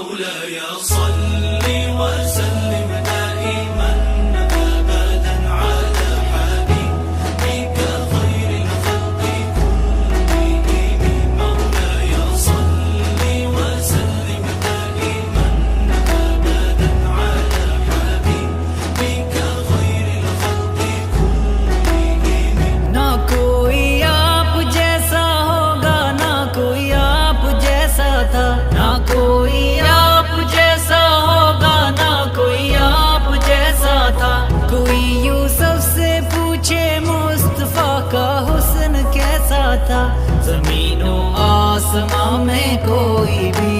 مولاي صل وسلم دائما أبدا على حبيبك خير الخلق كلهم مولاي صل وسلم دائما أبدا على حبيبك خير الخلق كلهم ना कोई आप जैसा होगा ना कोई आप जैसा था ना कोई आप जैसा होगा ना कोई आप जैसा था कोई यूसुफ से पूछे मुस्तफा का हुस्न कैसा था जमीनों आसमां में कोई भी